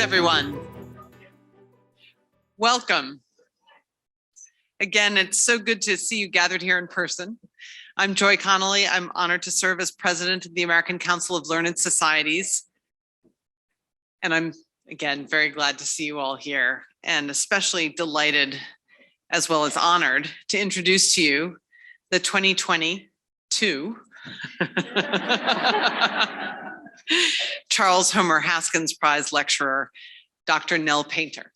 everyone. Welcome. Again, it's so good to see you gathered here in person. I'm Joy Connolly. I'm honored to serve as president of the American Council of Learned Societies. And I'm, again, very glad to see you all here, and especially delighted as well as honored to introduce to you the 2022 Charles Homer Haskins Prize lecturer, Dr. Nell Painter.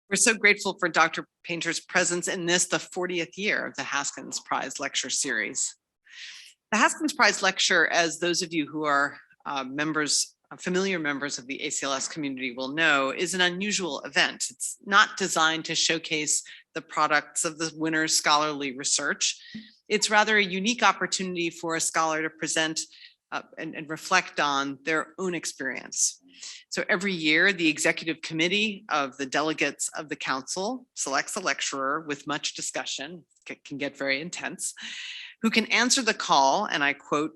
We're so grateful for Dr. Painter's presence in this, the 40th year of the Haskins Prize Lecture Series. The Haskins Prize Lecture, as those of you who are familiar members of the ACLS community will know, is an unusual event. It's not designed to showcase the products of the winner's scholarly research. It's rather a unique opportunity for a scholar to present and reflect on their own experience. So every year, the executive committee of the delegates of the council selects a lecturer with much discussion, it can get very intense, who can answer the call, and I quote,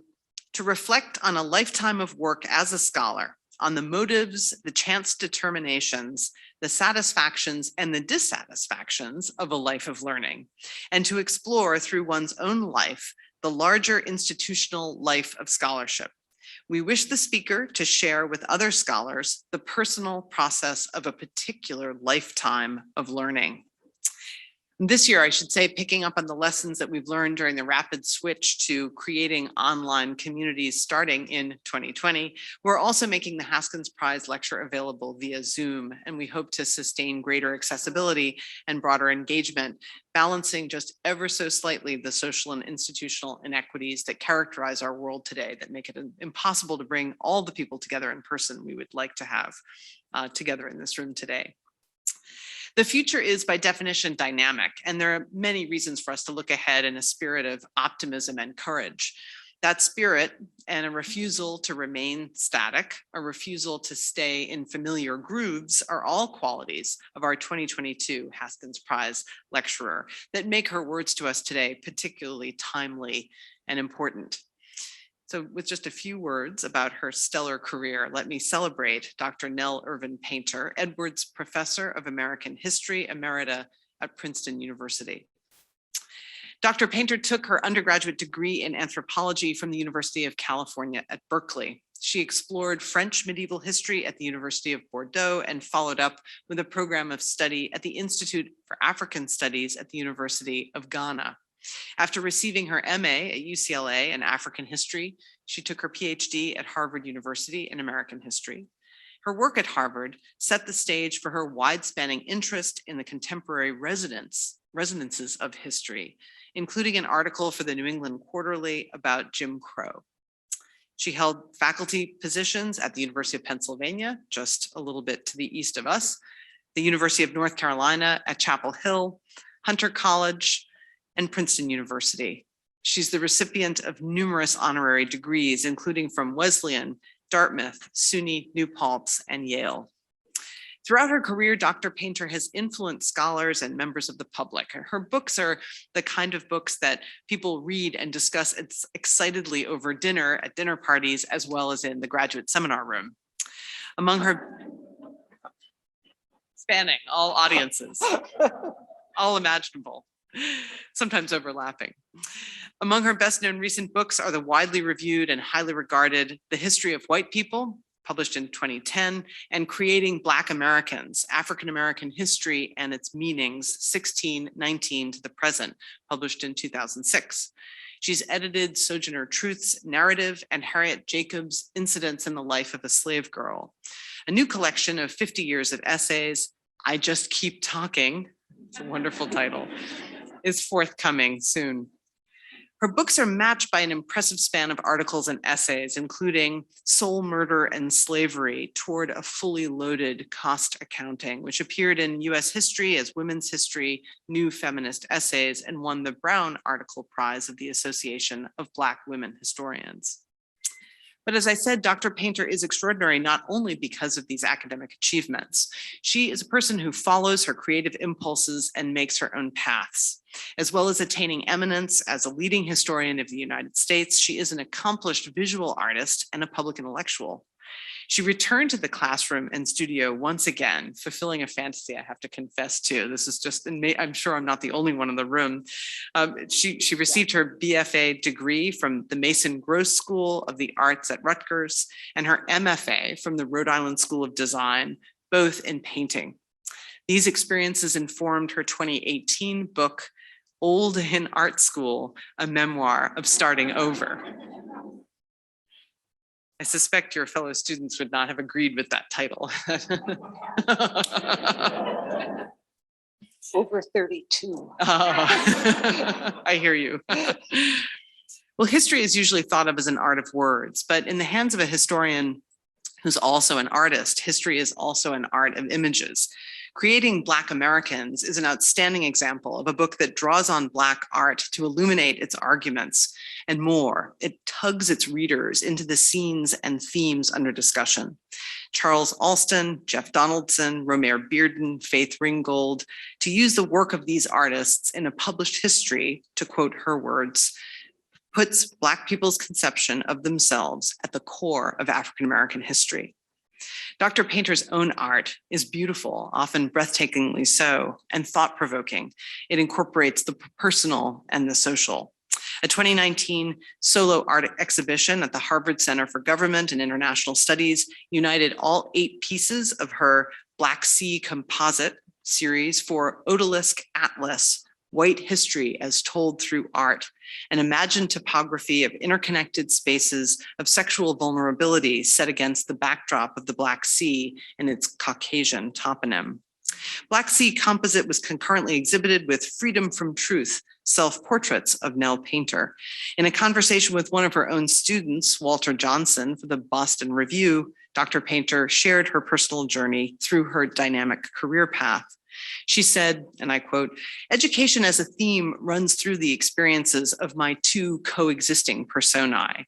to reflect on a lifetime of work as a scholar, on the motives, the chance determinations, the satisfactions and the dissatisfactions of a life of learning, and to explore through one's own life the larger institutional life of scholarship. We wish the speaker to share with other scholars the personal process of a particular lifetime of learning. This year, I should say, picking up on the lessons that we've learned during the rapid switch to creating online communities starting in 2020, we're also making the Haskins Prize Lecture available via Zoom, and we hope to sustain greater accessibility and broader engagement, balancing just ever so slightly the social and institutional inequities that characterize our world today that make it impossible to bring all the people together in person we would like to have together in this room today. The future is by definition dynamic, and there are many reasons for us to look ahead in a spirit of optimism and courage. That spirit and a refusal to remain static, a refusal to stay in familiar grooves are all qualities of our 2022 Haskins Prize lecturer that make her words to us today particularly timely and important. So with just a few words about her stellar career, let me celebrate Dr. Nell Irvin Painter, Edwards Professor of American History Emerita at Princeton University. Dr. Painter took her undergraduate degree in anthropology from the University of California at Berkeley. She explored French medieval history at the University of Bordeaux and followed up with a program of study at the Institute for African Studies at the University of Ghana. After receiving her MA at UCLA in African history, she took her PhD at Harvard University in American history. Her work at Harvard set the stage for her wide-spanning interest in the contemporary resonances of history, including an article for the New England Quarterly about Jim Crow. She held faculty positions at the University of Pennsylvania, just a little bit to the east of us, the University of North Carolina at Chapel Hill, Hunter College, and Princeton University. She's the recipient of numerous honorary degrees, including from Wesleyan, Dartmouth, SUNY New Paltz, and Yale. Throughout her career, Dr. Painter has influenced scholars and members of the public. Her books are the kind of books that people read and discuss excitedly over dinner at dinner parties, as well as in the graduate seminar room. Among her, spanning all audiences, all imaginable, sometimes overlapping. Among her best-known recent books are the widely reviewed and highly regarded The History of White People, published in 2010, and Creating Black Americans, African American History and Its Meanings, 1619 to the Present, published in 2006. She's edited Sojourner Truth's narrative and Harriet Jacobs' Incidents in the Life of a Slave Girl. A new collection of 50 years of essays, I Just Keep Talking, it's a wonderful title, is forthcoming soon. Her books are matched by an impressive span of articles and essays, including Soul Murder and Slavery Toward a Fully Loaded Cost Accounting, which appeared in US History as Women's History, New Feminist Essays, and won the Brown Article Prize of the Association of Black Women Historians. But as I said, Dr. Painter is extraordinary not only because of these academic achievements. She is a person who follows her creative impulses and makes her own paths. As well as attaining eminence as a leading historian of the United States, she is an accomplished visual artist and a public intellectual. She returned to the classroom and studio once again, fulfilling a fantasy I have to confess to. This is just, I'm sure I'm not the only one in the room. She received her BFA degree from the Mason Gross School of the Arts at Rutgers and her MFA from the Rhode Island School of Design, both in painting. These experiences informed her 2018 book, Old in Art School, a memoir of starting over. I suspect your fellow students would not have agreed with that title. Over 32. I hear you. Well, history is usually thought of as an art of words, but in the hands of a historian who's also an artist, history is also an art of images. Creating Black Americans is an outstanding example of a book that draws on Black art to illuminate its arguments and more. It tugs its readers into the scenes and themes under discussion. Charles Alston, Jeff Donaldson, Romare Bearden, Faith Ringgold, to use the work of these artists in a published history, to quote her words, puts Black people's conception of themselves at the core of African-American history. Dr. Painter's own art is beautiful, often breathtakingly so, and thought-provoking. It incorporates the personal and the social. A 2019 solo art exhibition at the Harvard Center for Government and International Studies united all 8 pieces of her Black Sea composite series for Odalisque Atlas, White History as Told Through Art, an imagined topography of interconnected spaces of sexual vulnerability set against the backdrop of the Black Sea and its Caucasian toponym. Black Sea Composite was concurrently exhibited with Freedom from Truth, self-portraits of Nell Painter. In a conversation with one of her own students, Walter Johnson, for the Boston Review, Dr. Painter shared her personal journey through her dynamic career path. She said, and I quote, "Education as a theme runs through the experiences of my 2 coexisting personae.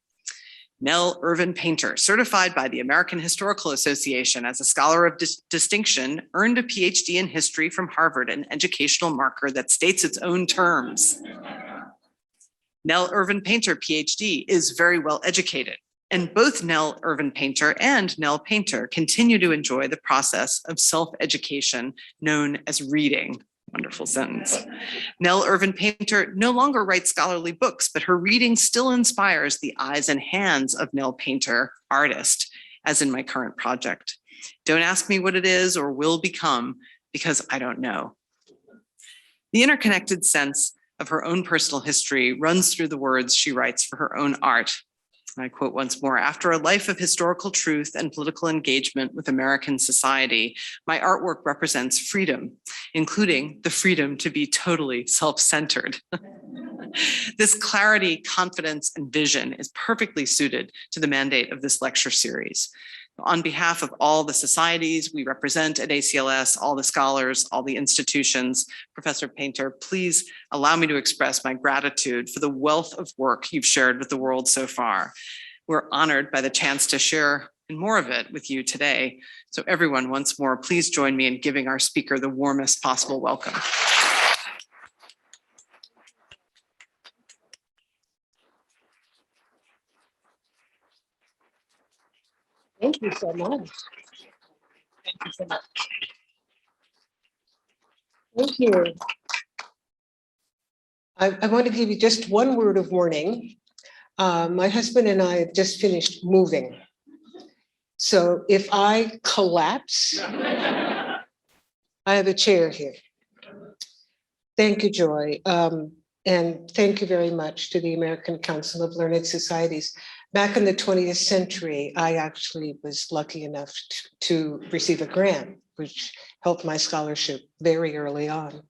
Nell Irvin Painter, certified by the American Historical Association as a scholar of distinction, earned a PhD in history from Harvard, an educational marker that states its own terms. Nell Irvin Painter, PhD, is very well educated. And both Nell Irvin Painter and Nell Painter continue to enjoy the process of self-education known as reading." Wonderful sentence. Nell Irvin Painter no longer writes scholarly books, but her reading still inspires the eyes and hands of Nell Painter, artist, as in my current project. Don't ask me what it is or will become, because I don't know. The interconnected sense of her own personal history runs through the words she writes for her own art. I quote once more, "After a life of historical truth and political engagement with American society, my artwork represents freedom, including the freedom to be totally self-centered." This clarity, confidence, and vision is perfectly suited to the mandate of this lecture series. On behalf of all the societies we represent at ACLS, all the scholars, all the institutions, Professor Painter, please allow me to express my gratitude for the wealth of work you've shared with the world so far. We're honored by the chance to share more of it with you today. So everyone, once more, please join me in giving our speaker the warmest possible welcome. Thank you so much. Thank you so much. Thank you. I want to give you just one word of warning. My husband and I have just finished moving. So if I collapse, I have a chair here. Thank you, Joy. And thank you very much to the American Council of Learned Societies. Back in the 20th century, I actually was lucky enough to receive a grant, which helped my scholarship very early on.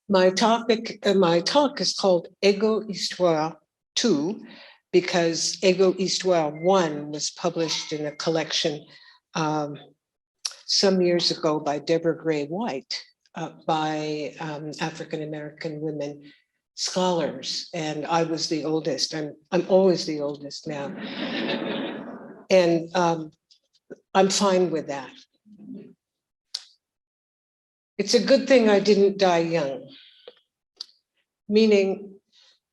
My talk is called Ego Histoire 2, because Ego Histoire 1 was published in a collection some years ago by Deborah Gray White, by African-American women scholars, and I was the oldest. I'm always the oldest now. And I'm fine with that. It's a good thing I didn't die young, meaning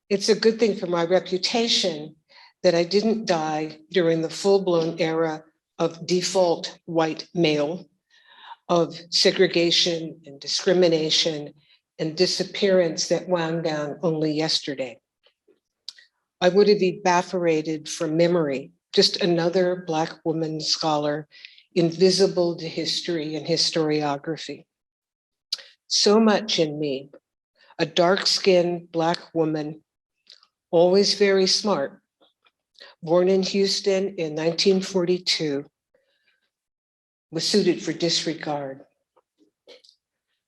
it's a good thing for my reputation that I didn't die during the full-blown era of default white male, of segregation and discrimination and disappearance that wound down only yesterday. I would have evaporated from memory, just another Black woman scholar, invisible to history and historiography. So much in me, a dark-skinned Black woman, always very smart, born in Houston in 1942, was suited for disregard.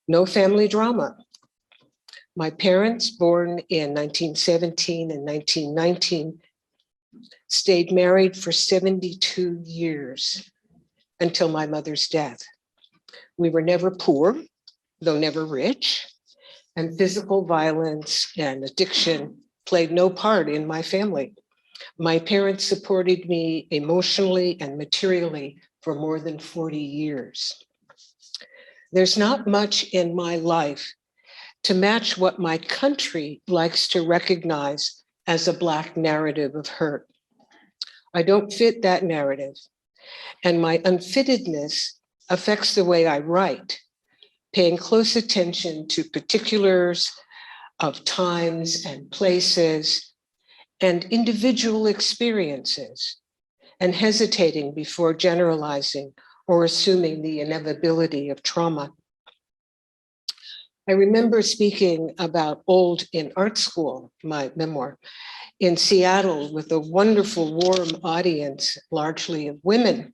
No family drama. My parents, born in 1917 and 1919, stayed married for 72 years until my mother's death. We were never poor, though never rich, and physical violence and addiction played no part in my family. My parents supported me emotionally and materially for more than 40 years. There's not much in my life to match what my country likes to recognize as a Black narrative of hurt. I don't fit that narrative, and my unfittedness affects the way I write, paying close attention to particulars of times and places and individual experiences, and hesitating before generalizing or assuming the inevitability of trauma. I remember speaking about Old in Art School, my memoir, in Seattle with a wonderful, warm audience, largely of women.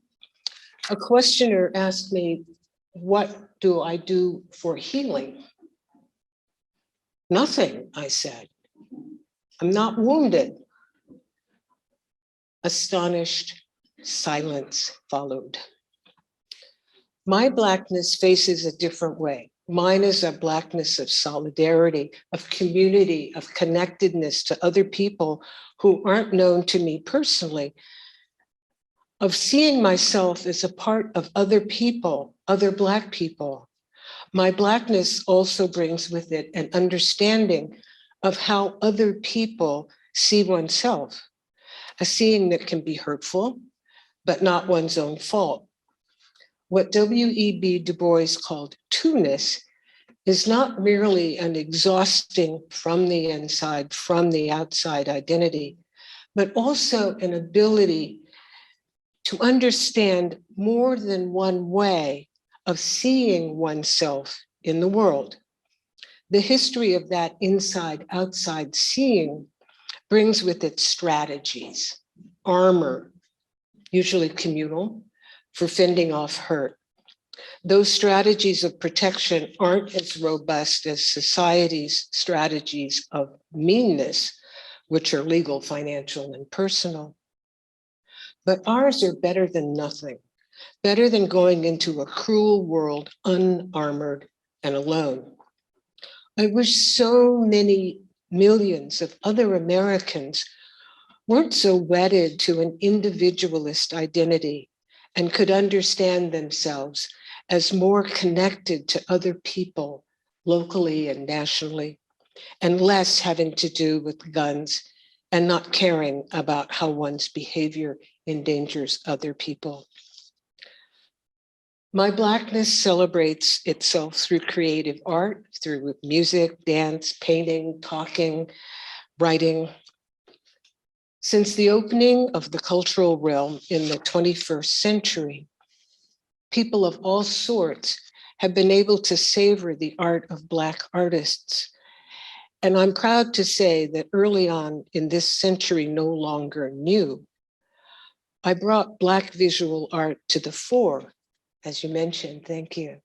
A questioner asked me, what do I do for healing? Nothing, I said. I'm not wounded. Astonished silence followed. My Blackness faces a different way. Mine is a Blackness of solidarity, of community, of connectedness to other people who aren't known to me personally, of seeing myself as a part of other people, other Black people. My Blackness also brings with it an understanding of how other people see oneself, a seeing that can be hurtful, but not one's own fault. What W.E.B. Du Bois called two-ness is not merely an exhausting from the inside, from the outside identity, but also an ability to understand more than one way of seeing oneself in the world. The history of that inside-outside seeing brings with it strategies, armor, usually communal, for fending off hurt. Those strategies of protection aren't as robust as society's strategies of meanness, which are legal, financial, and personal. But ours are better than nothing, better than going into a cruel world unarmored and alone. I wish so many millions of other Americans weren't so wedded to an individualist identity and could understand themselves as more connected to other people locally and nationally, and less having to do with guns and not caring about how one's behavior endangers other people. My Blackness celebrates itself through creative art, through music, dance, painting, talking, writing. Since the opening of the cultural realm in the 21st century, people of all sorts have been able to savor the art of Black artists. And I'm proud to say that early on in this century, no longer new, I brought Black visual art to the fore, as you mentioned, thank you,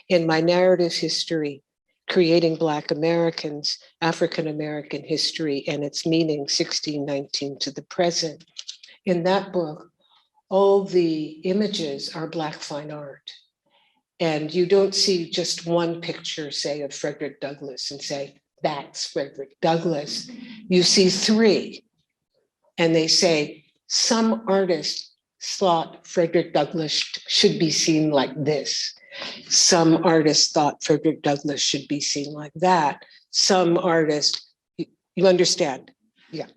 in my narrative history, Creating Black Americans, African American History and Its Meaning, 1619 to the Present. In that book, all the images are Black fine art. And you don't see just one picture, say, of Frederick Douglass and say, that's Frederick Douglass. You see three, and they say, some artists thought Frederick Douglass should be seen like this. Some artists thought Frederick Douglass should be seen like that. Some artists, you understand? Yeah.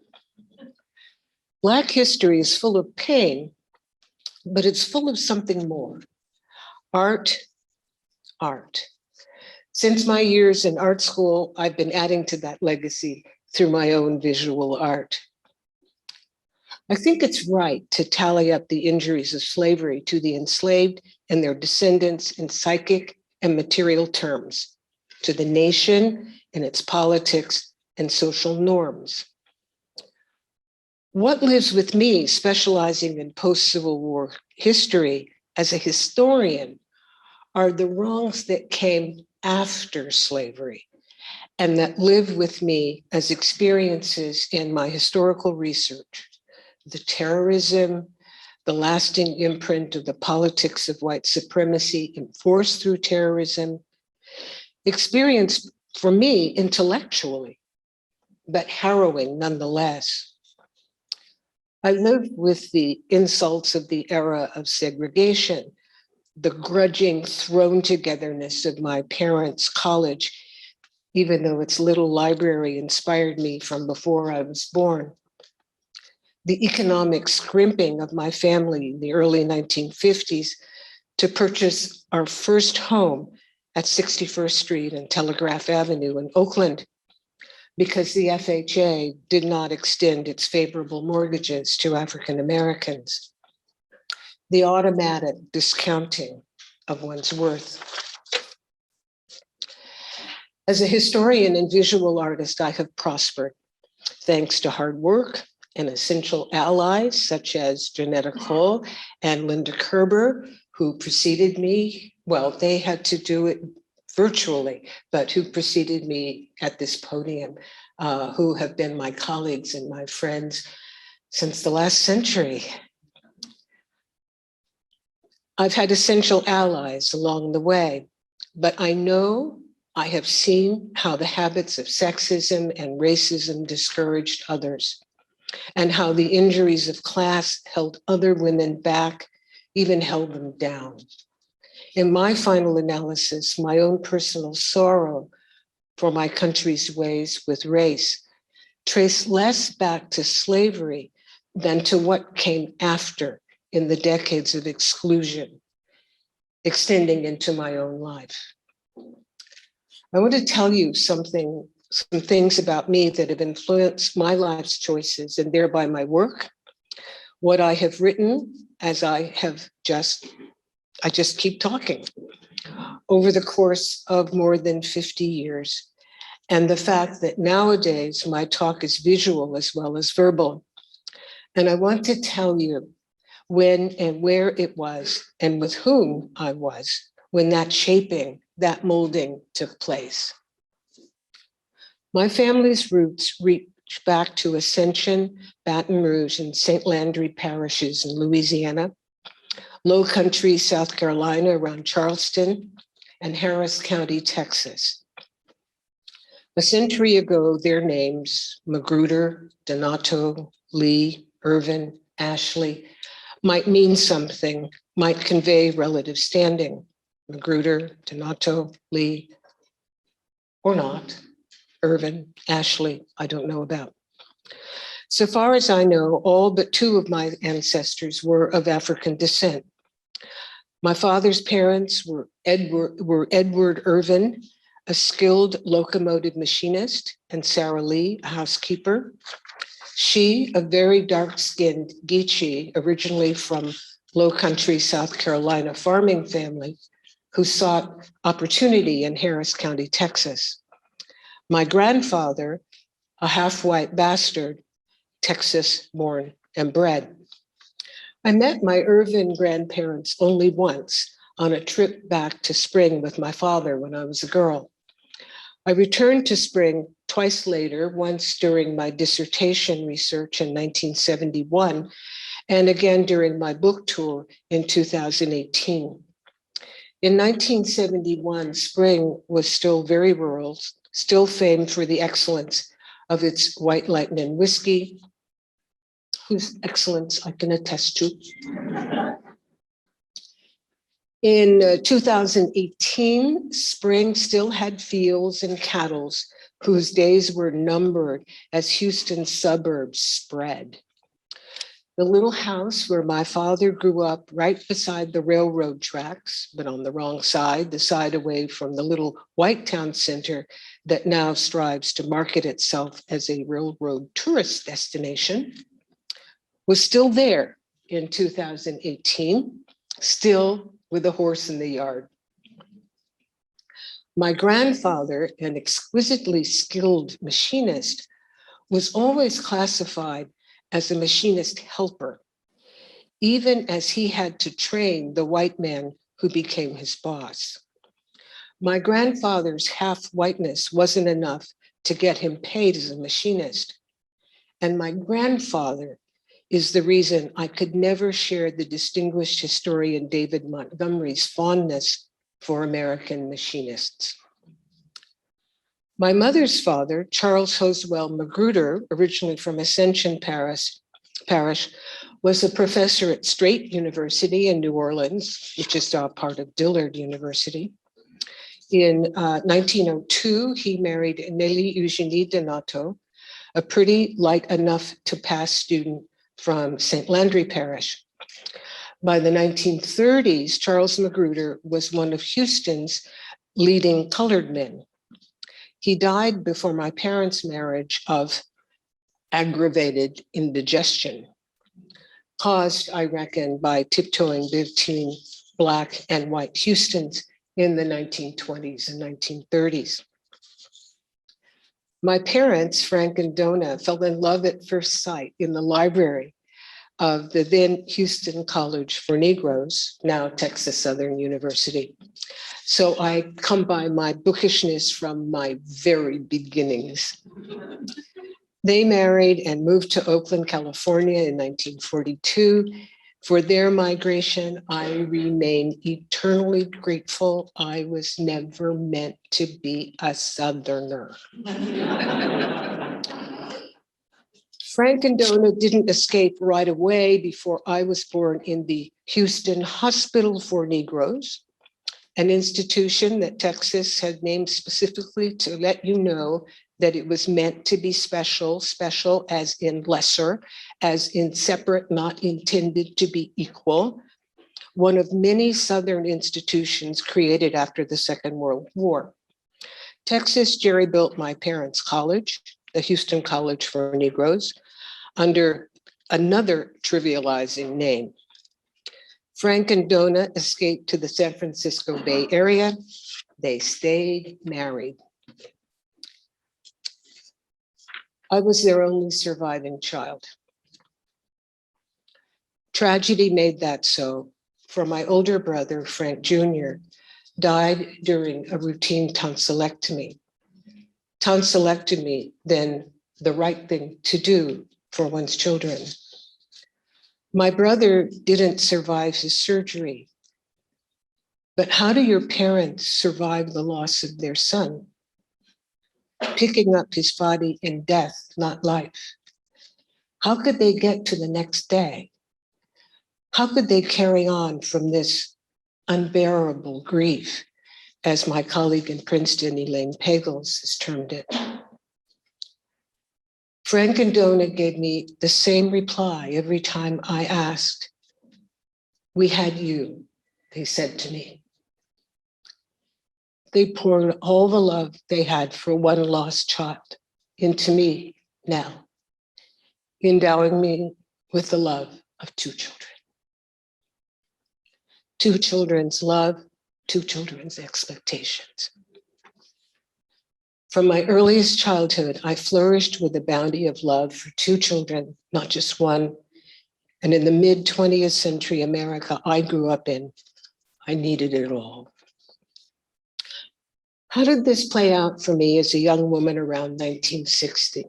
Black history is full of pain, but it's full of something more. Art. Since my years in art school, I've been adding to that legacy through my own visual art. I think it's right to tally up the injuries of slavery to the enslaved and their descendants in psychic and material terms, to the nation and its politics and social norms. What lives with me, specializing in post-Civil War history as a historian, are the wrongs that came after slavery and that live with me as experiences in my historical research. The terrorism, the lasting imprint of the politics of white supremacy enforced through terrorism, experienced for me intellectually, but harrowing nonetheless. I lived with the insults of the era of segregation, the grudging thrown togetherness of my parents' college, even though its little library inspired me from before I was born. The economic scrimping of my family in the early 1950s to purchase our first home at 61st Street and Telegraph Avenue in Oakland, because the FHA did not extend its favorable mortgages to African Americans. The automatic discounting of one's worth. As a historian and visual artist, I have prospered thanks to hard work and essential allies such as Janetta Cole and Linda Kerber, who preceded me. Well, they had to do it virtually, but who preceded me at this podium, who have been my colleagues and my friends since the last century. I've had essential allies along the way, but I know I have seen how the habits of sexism and racism discouraged others, and how the injuries of class held other women back, even held them down. In my final analysis, my own personal sorrow for my country's ways with race trace less back to slavery than to what came after in the decades of exclusion, extending into my own life. I want to tell you some things about me that have influenced my life's choices and thereby my work, what I have written as I just keep talking over the course of more than 50 years. And the fact that nowadays my talk is visual as well as verbal. And I want to tell you when and where it was and with whom I was when that shaping, that molding took place. My family's roots reach back to Ascension, Baton Rouge, and St. Landry parishes in Louisiana, Low Country, South Carolina, around Charleston, and Harris County, Texas. A century ago, their names, Magruder, Donato, Lee, Irvin, Ashley, might mean something, might convey relative standing. Magruder, Donato, Lee, or not. Irvin, Ashley, I don't know about. So far as I know, all but two of my ancestors were of African descent. My father's parents were Edward Irvin, a skilled locomotive machinist, and Sarah Lee, a housekeeper. She, a very dark-skinned Geechee, originally from Low Country, South Carolina farming family, who sought opportunity in Harris County, Texas. My grandfather, a half-white bastard, Texas born and bred. I met my Irvin grandparents only once on a trip back to Spring with my father when I was a girl. I returned to Spring twice later, once during my dissertation research in 1971, and again during my book tour in 2018. In 1971, Spring was still very rural, still famed for the excellence of its white lightning whiskey, whose excellence I can attest to. In 2018, spring still had fields and cattle whose days were numbered as Houston's suburbs spread. The little house where my father grew up right beside the railroad tracks, but on the wrong side, the side away from the little white town center that now strives to market itself as a railroad tourist destination, was still there in 2018, still with a horse in the yard. My grandfather, an exquisitely skilled machinist, was always classified as a machinist helper, even as he had to train the white man who became his boss. My grandfather's half-whiteness wasn't enough to get him paid as a machinist. And my grandfather is the reason I could never share the distinguished historian David Montgomery's fondness for American machinists. My mother's father, Charles Hoswell Magruder, originally from Ascension Parish, was a professor at Straight University in New Orleans, which is now part of Dillard University. In 1902, he married Nelly Eugénie Donato, a pretty light enough to pass student from St. Landry Parish. By the 1930s, Charles Magruder was one of Houston's leading colored men. He died before my parents' marriage of aggravated indigestion, caused, I reckon, by tiptoeing between Black and white Houstons in the 1920s and 1930s. My parents, Frank and Donna, fell in love at first sight in the library of the then Houston College for Negroes, now Texas Southern University. So I come by my bookishness from my very beginnings. They married and moved to Oakland, California in 1942. For their migration, I remain eternally grateful. I was never meant to be a Southerner. Frank and Donna didn't escape right away before I was born in the Houston Hospital for Negroes, an institution that Texas had named specifically to let you know that it was meant to be special, special as in lesser, as in separate, not intended to be equal, one of many Southern institutions created after the Second World War. Texas jerry-built my parents' college, the Houston College for Negroes, under another trivializing name. Frank and Donna escaped to the San Francisco Bay Area. They stayed married. I was their only surviving child. Tragedy made that so, for my older brother, Frank Jr., died during a routine tonsillectomy. Tonsillectomy, then the right thing to do for one's children. My brother didn't survive his surgery, but how do your parents survive the loss of their son? Picking up his body in death, not life. How could they get to the next day? How could they carry on from this unbearable grief, as my colleague in Princeton, Elaine Pagels, has termed it? Frank and Donna gave me the same reply every time I asked. We had you, they said to me. They poured all the love they had for one lost child into me now, endowing me with the love of two children. Two children's love, two children's expectations. From my earliest childhood, I flourished with the bounty of love for two children, not just one. And in the mid-20th century America I grew up in, I needed it all. How did this play out for me as a young woman around 1960?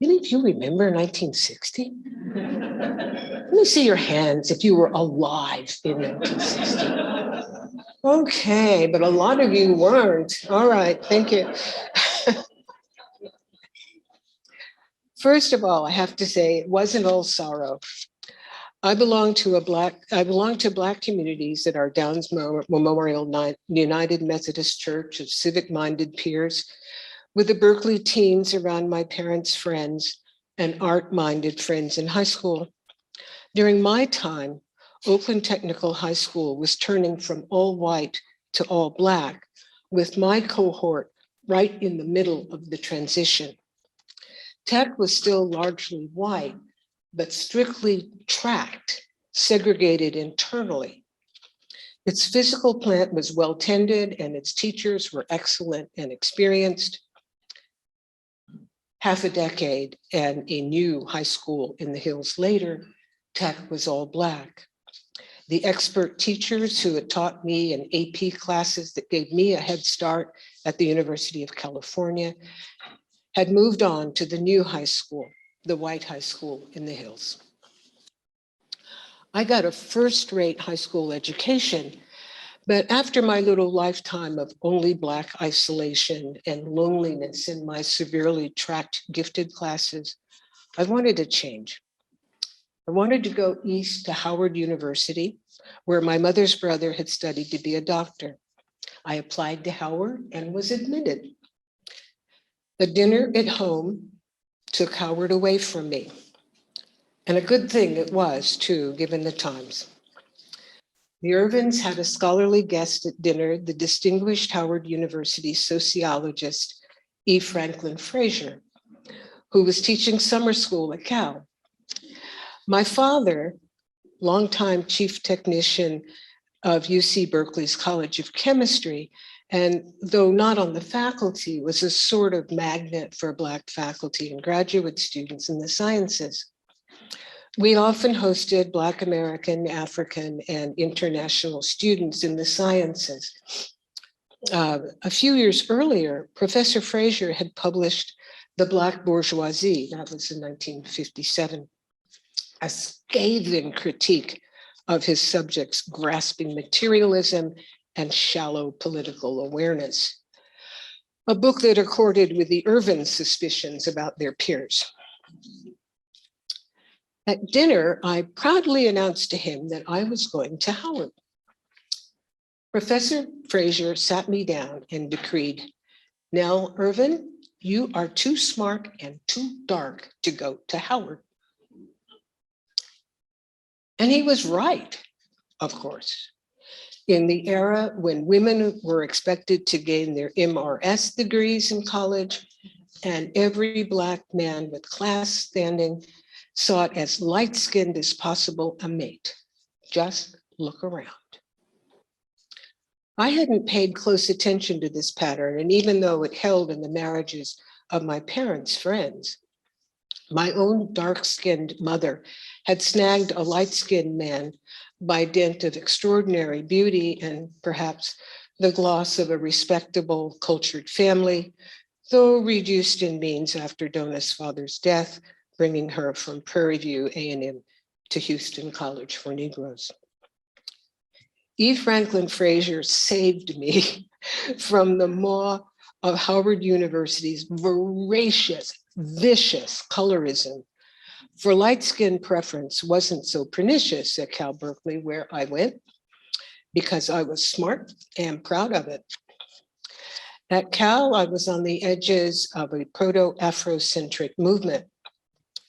Any of you remember 1960? Let me see your hands if you were alive in 1960. Okay, but a lot of you weren't. All right, thank you. First of all, I have to say it wasn't all sorrow. I belong to Black communities at our Downs Memorial United Methodist Church of civic-minded peers, with the Berkeley teens around my parents' friends and art-minded friends in high school. During my time, Oakland Technical High School was turning from all white to all Black, with my cohort right in the middle of the transition. Tech was still largely white, but strictly tracked, segregated internally. Its physical plant was well tended and its teachers were excellent and experienced. Half a decade and a new high school in the hills later, Tech was all Black. The expert teachers who had taught me in AP classes that gave me a head start at the University of California had moved on to the new high school, the white high school in the hills. I got a first-rate high school education, but after my little lifetime of only Black isolation and loneliness in my severely tracked gifted classes, I wanted a change. I wanted to go east to Howard University, where my mother's brother had studied to be a doctor. I applied to Howard and was admitted. The dinner at home took Howard away from me. And a good thing it was, too, given the times. The Irvins had a scholarly guest at dinner, the distinguished Howard University sociologist, E. Franklin Frazier, who was teaching summer school at Cal. My father, longtime chief technician of UC Berkeley's College of Chemistry, and though not on the faculty, was a sort of magnet for Black faculty and graduate students in the sciences. We often hosted Black American, African, and international students in the sciences. A few years earlier, Professor Frazier had published The Black Bourgeoisie, that was in 1957, a scathing critique of his subject's grasping materialism and shallow political awareness, a book that accorded with the Irvin suspicions about their peers. At dinner, I proudly announced to him that I was going to Howard. Professor Frazier sat me down and decreed, "Nell Irvin, you are too smart and too dark to go to Howard." And he was right, of course. In the era when women were expected to gain their MRS degrees in college, and every Black man with class standing sought as light-skinned as possible a mate. Just look around. I hadn't paid close attention to this pattern, and even though it held in the marriages of my parents' friends, my own dark-skinned mother had snagged a light-skinned man by dint of extraordinary beauty and perhaps the gloss of a respectable, cultured family, though reduced in means after Donna's father's death, bringing her from Prairie View A&M to Houston College for Negroes. E. Franklin Frazier saved me from the maw of Howard University's voracious, vicious colorism. For light-skin preference wasn't so pernicious at Cal Berkeley, where I went, because I was smart and proud of it. At Cal, I was on the edges of a proto-Afrocentric movement,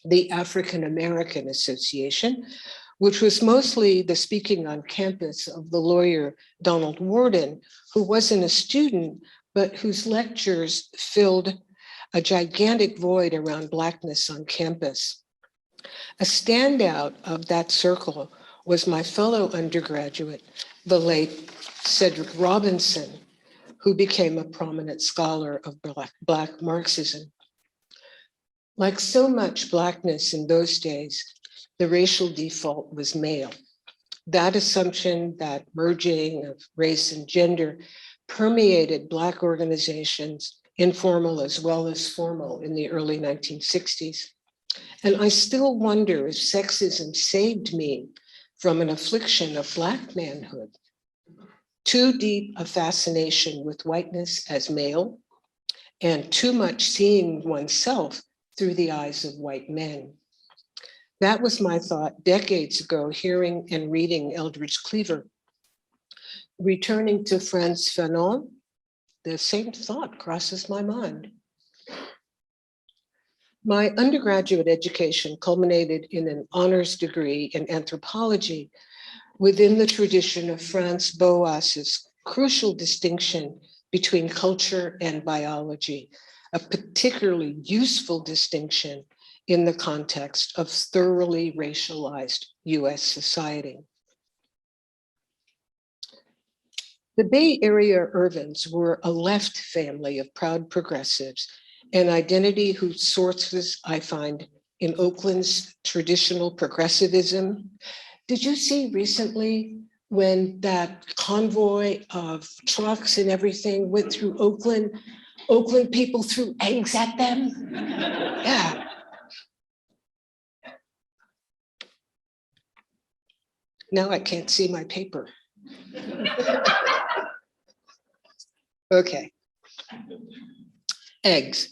the African American Association, which was mostly the speaking on campus of the lawyer Donald Worden, who wasn't a student, but whose lectures filled a gigantic void around Blackness on campus. A standout of that circle was my fellow undergraduate, the late Cedric Robinson, who became a prominent scholar of Black Marxism. Like so much Blackness in those days, the racial default was male. That assumption, that merging of race and gender, permeated Black organizations, informal as well as formal, in the early 1960s. And I still wonder if sexism saved me from an affliction of Black manhood. too deep a fascination with whiteness as male, and too much seeing oneself through the eyes of white men. That was my thought decades ago, hearing and reading Eldridge Cleaver. Returning to Frantz Fanon, the same thought crosses my mind. My undergraduate education culminated in an honors degree in anthropology within the tradition of Franz Boas's crucial distinction between culture and biology, a particularly useful distinction in the context of thoroughly racialized US society. The Bay Area Irvins were a left family of proud progressives, an identity whose sources I find in Oakland's traditional progressivism. Did you see recently when that convoy of trucks and everything went through Oakland? Oakland people threw eggs at them? Yeah. Now I can't see my paper. Okay. Eggs.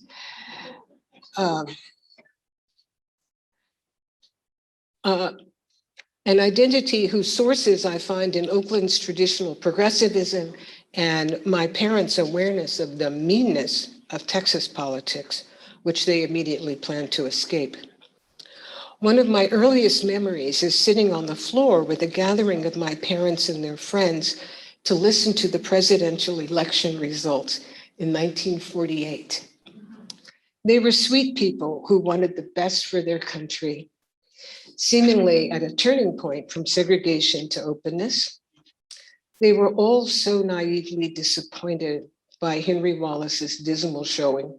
An identity whose sources I find in Oakland's traditional progressivism and my parents' awareness of the meanness of Texas politics, which they immediately planned to escape. One of my earliest memories is sitting on the floor with a gathering of my parents and their friends to listen to the presidential election results in 1948. They were sweet people who wanted the best for their country, seemingly at a turning point from segregation to openness. They were all so naively disappointed by Henry Wallace's dismal showing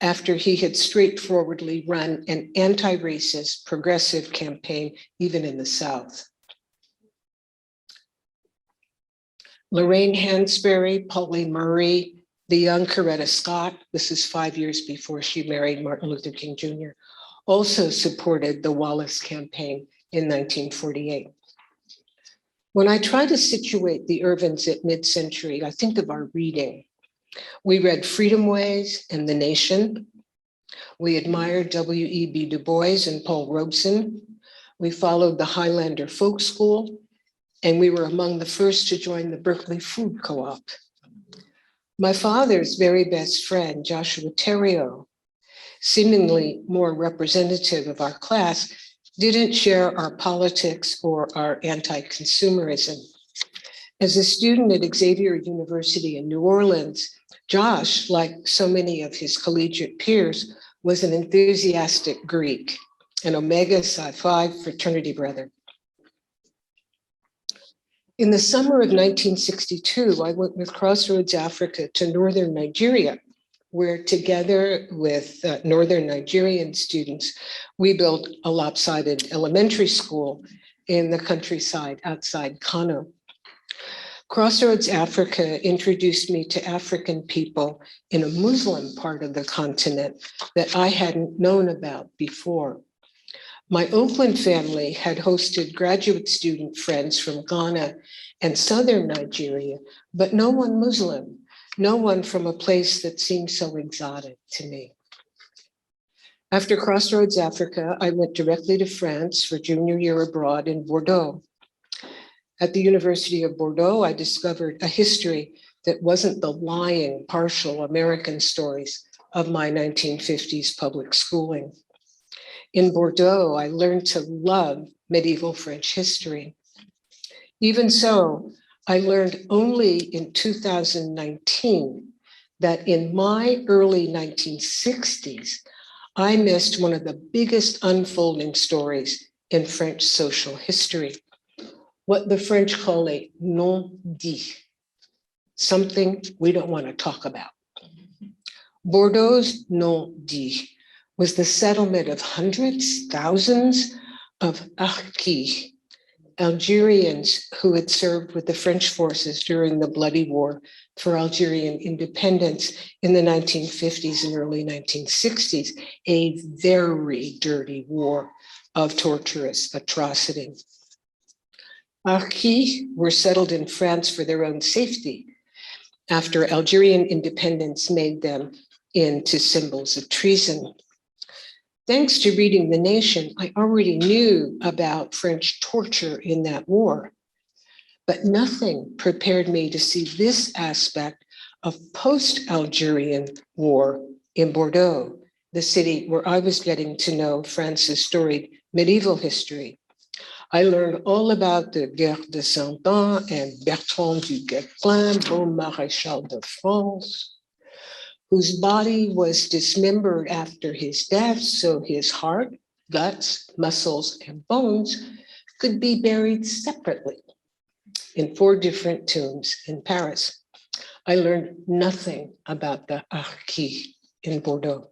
after he had straightforwardly run an anti-racist progressive campaign, even in the South. Lorraine Hansberry, Pauli Murray, the young Coretta Scott, this is 5 years before she married Martin Luther King Jr., also supported the Wallace campaign in 1948. When I try to situate the Irvins at mid-century, I think of our reading. We read Freedom Ways and The Nation. We admired W.E.B. Du Bois and Paul Robeson. We followed the Highlander Folk School, and we were among the first to join the Berkeley Food Co-op. My father's very best friend, Joshua Terrio, seemingly more representative of our class, didn't share our politics or our anti-consumerism. As a student at Xavier University in New Orleans, Josh, like so many of his collegiate peers, was an enthusiastic Greek, an Omega Psi Phi fraternity brother. In the summer of 1962, I went with Crossroads Africa to northern Nigeria, where together with northern Nigerian students, we built a lopsided elementary school in the countryside outside Kano. Crossroads Africa introduced me to African people in a Muslim part of the continent that I hadn't known about before. My Oakland family had hosted graduate student friends from Ghana and southern Nigeria, but no one Muslim, no one from a place that seemed so exotic to me. After Crossroads Africa, I went directly to France for junior year abroad in Bordeaux. At the University of Bordeaux, I discovered a history that wasn't the lying, partial American stories of my 1950s public schooling. In Bordeaux, I learned to love medieval French history. Even so, I learned only in 2019 that in my early 1960s, I missed one of the biggest unfolding stories in French social history, what the French call a non-dit, something we don't want to talk about. Bordeaux's non-dit was the settlement of hundreds, thousands of Hashkins, Algerians who had served with the French forces during the bloody war for Algerian independence in the 1950s and early 1960s, a very dirty war of torturous atrocity. Harkis were settled in France for their own safety after Algerian independence made them into symbols of treason. Thanks to reading The Nation, I already knew about French torture in that war, but nothing prepared me to see this aspect of post-Algerian war in Bordeaux, the city where I was getting to know France's storied medieval history. I learned all about the Guerre de Cent Ans and Bertrand du Guesclin, beau Maréchal de France, whose body was dismembered after his death, so his heart, guts, muscles, and bones could be buried separately in 4 different tombs in Paris. I learned nothing about the Harkis in Bordeaux.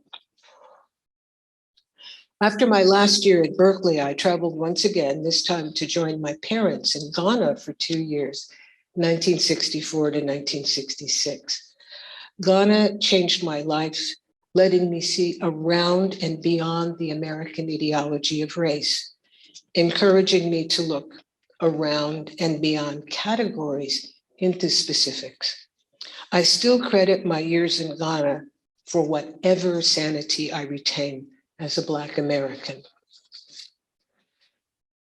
After my last year at Berkeley, I traveled once again, this time to join my parents in Ghana for 2 years, 1964 to 1966. Ghana changed my life, letting me see around and beyond the American ideology of race, encouraging me to look around and beyond categories into specifics. I still credit my years in Ghana for whatever sanity I retain as a Black American.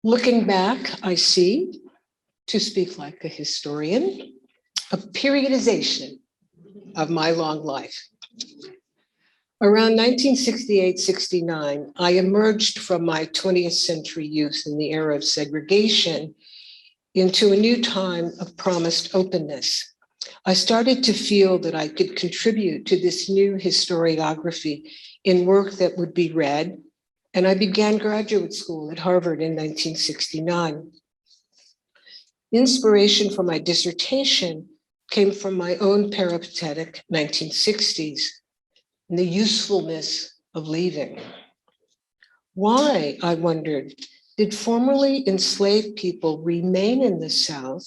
Looking back, I see, to speak like a historian, a periodization of my long life. Around 1968-69, I emerged from my 20th century youth in the era of segregation into a new time of promised openness. I started to feel that I could contribute to this new historiography in work that would be read, and I began graduate school at Harvard in 1969. Inspiration for my dissertation came from my own peripatetic 1960s and the usefulness of leaving. Why, I wondered, did formerly enslaved people remain in the South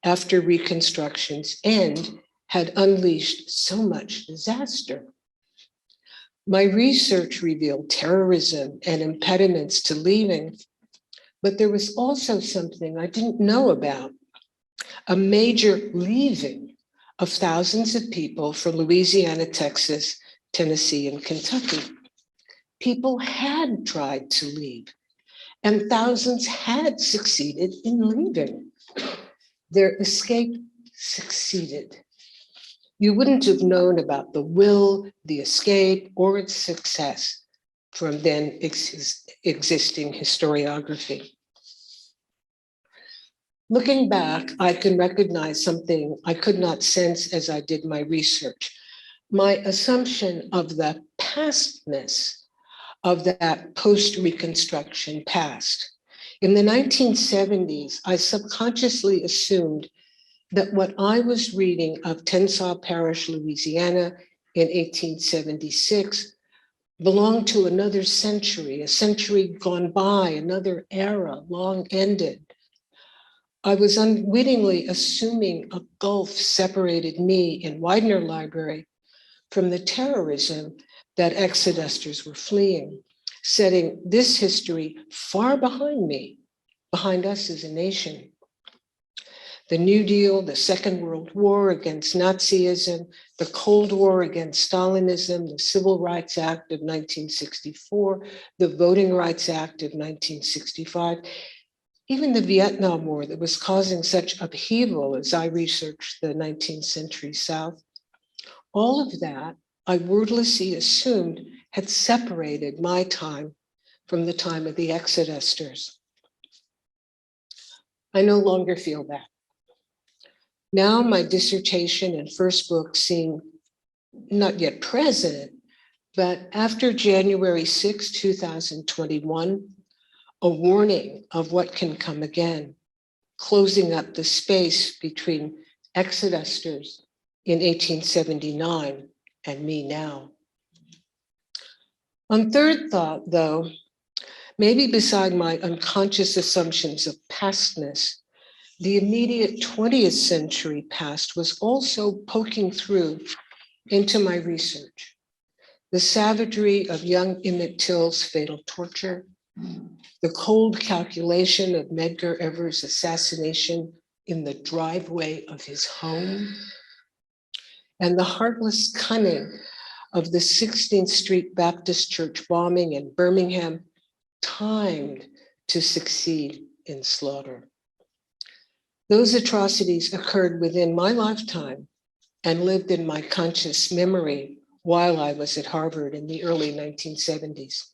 after Reconstruction's end had unleashed so much disaster? My research revealed terrorism and impediments to leaving, but there was also something I didn't know about, a major leaving of thousands of people from Louisiana, Texas, Tennessee, and Kentucky. People had tried to leave, and thousands had succeeded in leaving. Their escape succeeded. You wouldn't have known about the will, the escape, or its success from then existing historiography. Looking back, I can recognize something I could not sense as I did my research. My assumption of the pastness of that post-Reconstruction past. In the 1970s, I subconsciously assumed that what I was reading of Tensas Parish, Louisiana in 1876 belonged to another century, a century gone by, another era long ended. I was unwittingly assuming a gulf separated me in Widener Library from the terrorism that exodusters were fleeing, setting this history far behind me, behind us as a nation. The New Deal, the Second World War against Nazism, the Cold War against Stalinism, the Civil Rights Act of 1964, the Voting Rights Act of 1965, even the Vietnam War that was causing such upheaval as I researched the 19th century South. All of that I wordlessly assumed had separated my time from the time of the exodusters. I no longer feel that. Now my dissertation and first book seem not yet present, but after January 6, 2021, a warning of what can come again, closing up the space between exodusters in 1879 and me now. On third thought, though, maybe beside my unconscious assumptions of pastness, the immediate 20th century past was also poking through into my research. The savagery of young Emmett Till's fatal torture, The cold calculation of Medgar Evers' assassination in the driveway of his home, and the heartless cunning of the 16th Street Baptist Church bombing in Birmingham, timed to succeed in slaughter. Those atrocities occurred within my lifetime and lived in my conscious memory while I was at Harvard in the early 1970s.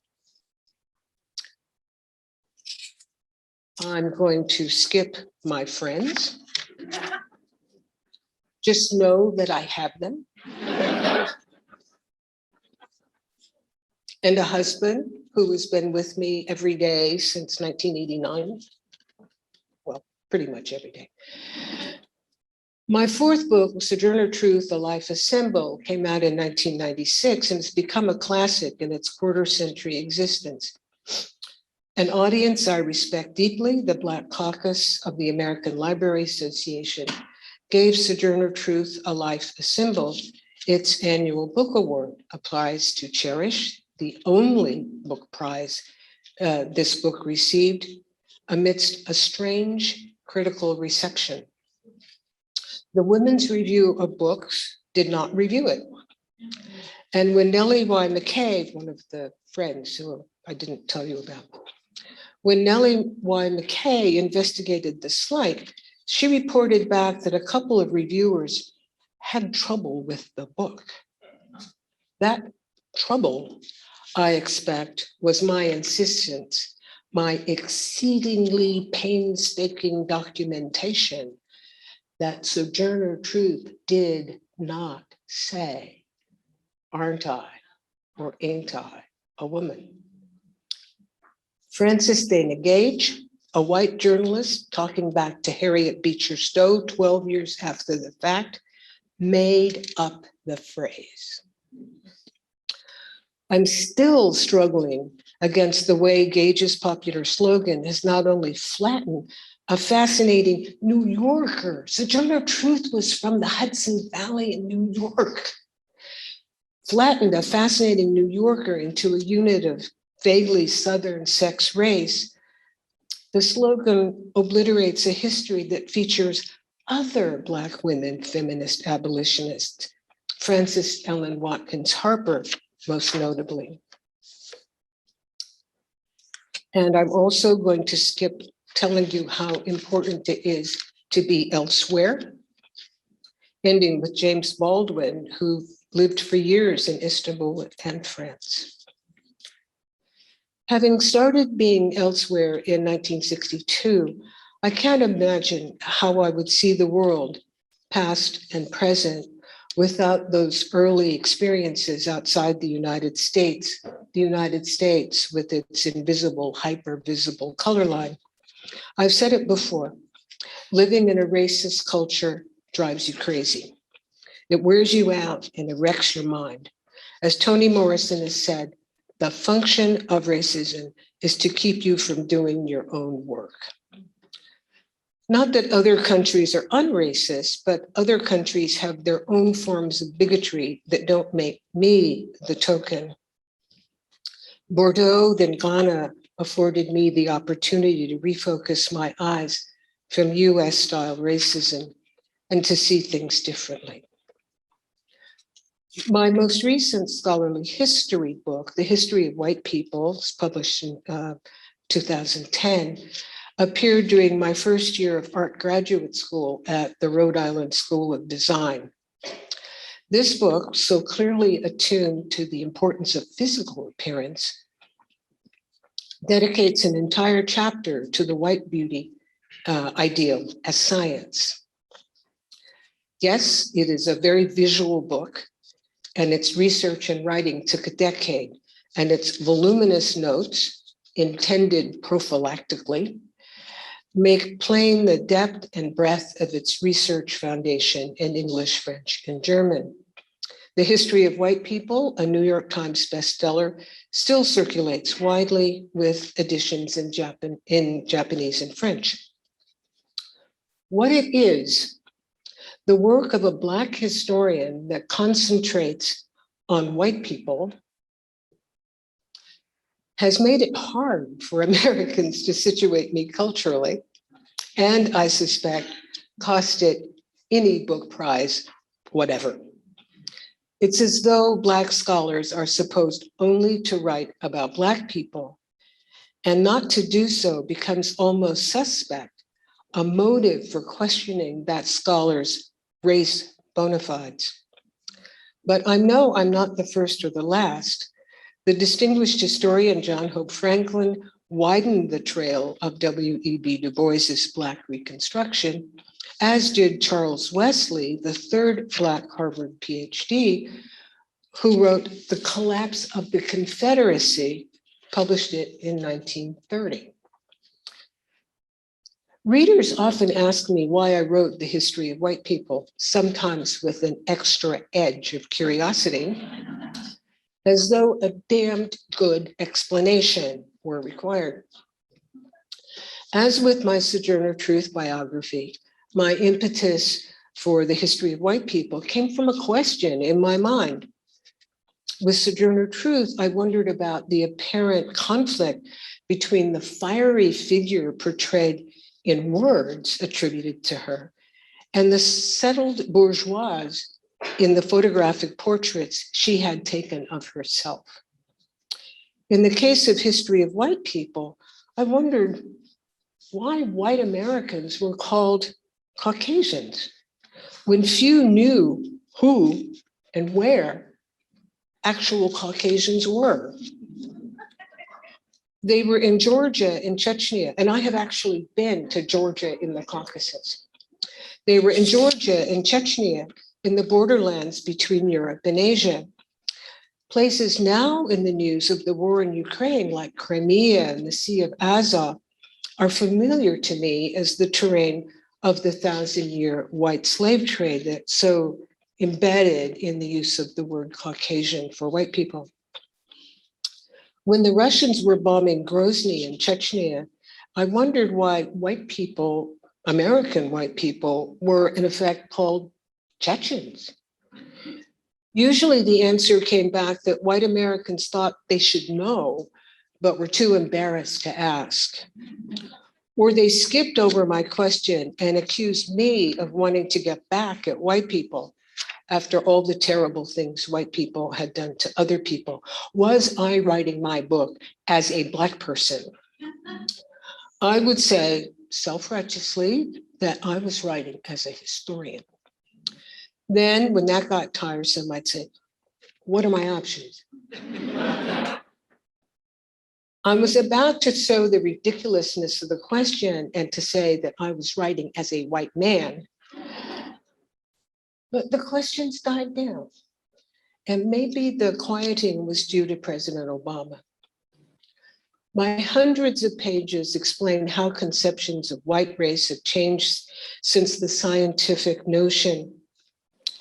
I'm going to skip my friends. Just know that I have them. And a husband who has been with me every day since 1989. Well, pretty much every day. My fourth book, Sojourner Truth, A Life Assembled, came out in 1996 and it's become a classic in its quarter-century existence. An audience I respect deeply, the Black Caucus of the American Library Association, gave Sojourner Truth, A Life Assembled its annual book award, a prize to cherish, the only book prize this book received amidst a strange critical reception. The Women's Review of Books did not review it. And when Nellie Y. McKay, one of the friends who I didn't tell you about, when Nellie Y. McKay investigated the slight, she reported back that a couple of reviewers had trouble with the book. That trouble, I expect, was my insistence, my exceedingly painstaking documentation that Sojourner Truth did not say, aren't I or ain't I a woman? Frances Dana Gage, a white journalist talking back to Harriet Beecher Stowe 12 years after the fact, made up the phrase. I'm still struggling against the way Gage's popular slogan has not only flattened a fascinating New Yorker. Sojourner Truth was from the Hudson Valley in New York. Flattened a fascinating New Yorker into a unit of vaguely Southern sex race. The slogan obliterates a history that features other Black women feminist abolitionists, Frances Ellen Watkins Harper, most notably. And I'm also going to skip telling you how important it is to be elsewhere, ending with James Baldwin, who lived for years in Istanbul and France. Having started being elsewhere in 1962, I can't imagine how I would see the world, past and present, without those early experiences outside the United States with its invisible, hyper-visible color line. I've said it before, living in a racist culture drives you crazy. It wears you out and erects your mind. As Toni Morrison has said, the function of racism is to keep you from doing your own work. Not that other countries are unracist, but other countries have their own forms of bigotry that don't make me the token. Bordeaux, then Ghana, afforded me the opportunity to refocus my eyes from US-style racism and to see things differently. My most recent scholarly history book, The History of White People, published in 2010, appeared during my first year of art graduate school at the Rhode Island School of Design. This book, so clearly attuned to the importance of physical appearance, dedicates an entire chapter to the white beauty ideal as science. Yes, it is a very visual book, and its research and writing took a decade, and its voluminous notes, intended prophylactically, make plain the depth and breadth of its research foundation in English, French, and German. The History of White People, a New York Times bestseller, still circulates widely with editions in Japanese and French. What it is, the work of a Black historian that concentrates on white people has made it hard for Americans to situate me culturally, and I suspect cost it any book prize, whatever. It's as though Black scholars are supposed only to write about Black people, and not to do so becomes almost suspect, a motive for questioning that scholar's race bona fides. But I know I'm not the first or the last. The distinguished historian John Hope Franklin widened the trail of W.E.B. Du Bois's Black Reconstruction, as did Charles Wesley, the third Black Harvard PhD, who wrote The Collapse of the Confederacy, published it in 1930. Readers often ask me why I wrote The History of White People, sometimes with an extra edge of curiosity, as though a damned good explanation were required. As with my Sojourner Truth biography, my impetus for The History of White People came from a question in my mind. With Sojourner Truth, I wondered about the apparent conflict between the fiery figure portrayed in words attributed to her and the settled bourgeoise in the photographic portraits she had taken of herself. In the case of History of White People, I wondered why white Americans were called Caucasians when few knew who and where actual Caucasians were. They were in Georgia, in Chechnya, and I have actually been to Georgia in the Caucasus. They were in Georgia, in Chechnya, in the borderlands between Europe and Asia. Places now in the news of the war in Ukraine, like Crimea and the Sea of Azov, are familiar to me as the terrain of the 1,000-year white slave trade that's so embedded in the use of the word Caucasian for white people. When the Russians were bombing Grozny in Chechnya, I wondered why white people, American white people, were in effect called Chechens. Usually the answer came back that white Americans thought they should know, but were too embarrassed to ask. Or they skipped over my question and accused me of wanting to get back at white people after all the terrible things white people had done to other people. Was I writing my book as a Black person? I would say self-righteously that I was writing as a historian. Then when that got tiresome, I'd say, what are my options? I was about to show the ridiculousness of the question and to say that I was writing as a white man, but the questions died down. And maybe the quieting was due to President Obama. My hundreds of pages explain how conceptions of white race have changed since the scientific notion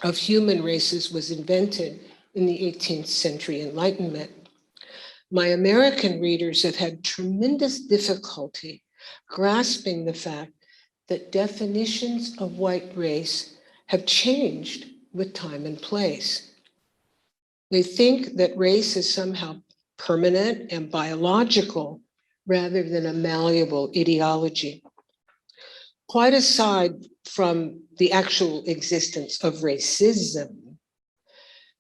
of human races was invented in the 18th century Enlightenment. My American readers have had tremendous difficulty grasping the fact that definitions of white race have changed with time and place. They think that race is somehow permanent and biological rather than a malleable ideology. Quite aside from the actual existence of racism,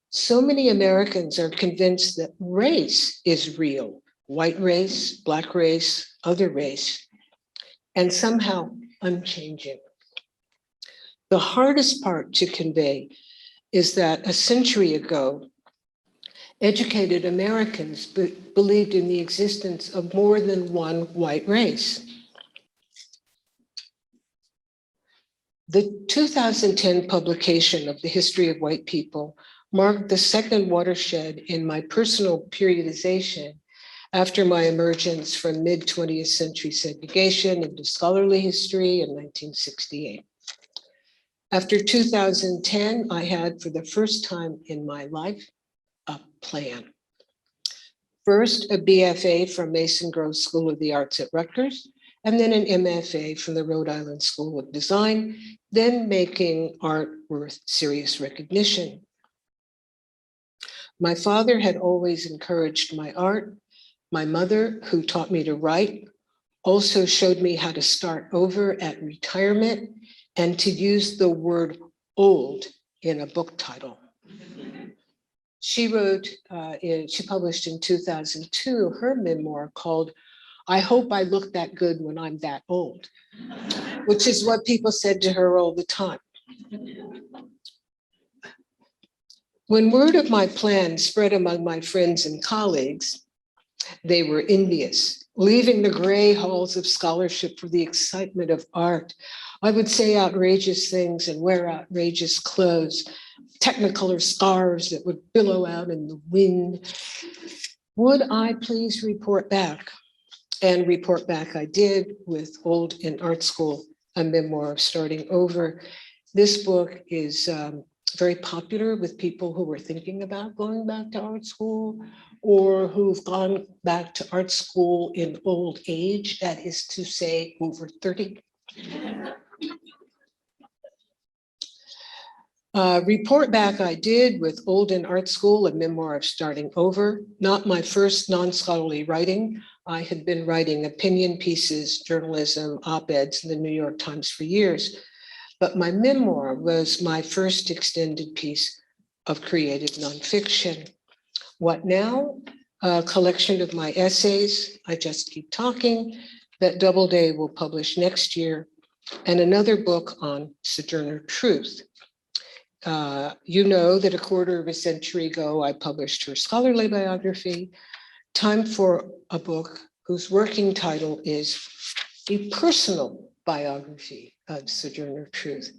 so many Americans are convinced that race is real, white race, Black race, other race, and somehow unchanging. The hardest part to convey is that a century ago, educated Americans believed in the existence of more than one white race. The 2010 publication of The History of White People marked the second watershed in my personal periodization after my emergence from mid-20th century segregation into scholarly history in 1968. After 2010, I had, for the first time in my life, a plan. First, a BFA from Mason Grove School of the Arts at Rutgers, and then an MFA from the Rhode Island School of Design, then making art worth serious recognition. My father had always encouraged my art, My mother, who taught me to write, also showed me how to start over at retirement and to use the word old in a book title. She she published in 2002 her memoir called I Hope I Look That Good When I'm That Old, which is what people said to her all the time. When word of my plan spread among my friends and colleagues, they were envious, leaving the gray halls of scholarship for the excitement of art. I would say outrageous things and wear outrageous clothes, technicolor scarves that would billow out in the wind. Would I please report back? And report back I did with Old in Art School, a memoir of starting over. This book is very popular with people who were thinking about going back to art school or who've gone back to art school in old age, that is to say over 30. Report back I did with Old in Art School, a memoir of starting over, not my first non-scholarly writing. I had been writing opinion pieces, journalism, op-eds in the New York Times for years, but my memoir was my first extended piece of creative nonfiction. What now? A collection of my essays, I Just Keep Talking, that Doubleday will publish next year, and another book on Sojourner Truth. You know that a quarter of a century ago, I published her scholarly biography. Time for a book whose working title is A Personal Biography of Sojourner Truth.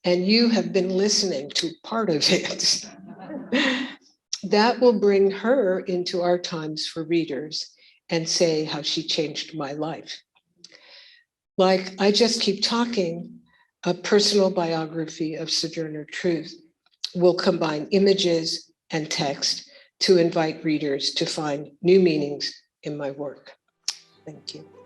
And you have been listening to part of it. That will bring her into our times for readers and say how she changed my life. Like I Just Keep Talking, a personal biography of Sojourner Truth will combine images and text to invite readers to find new meanings in my work. Thank you.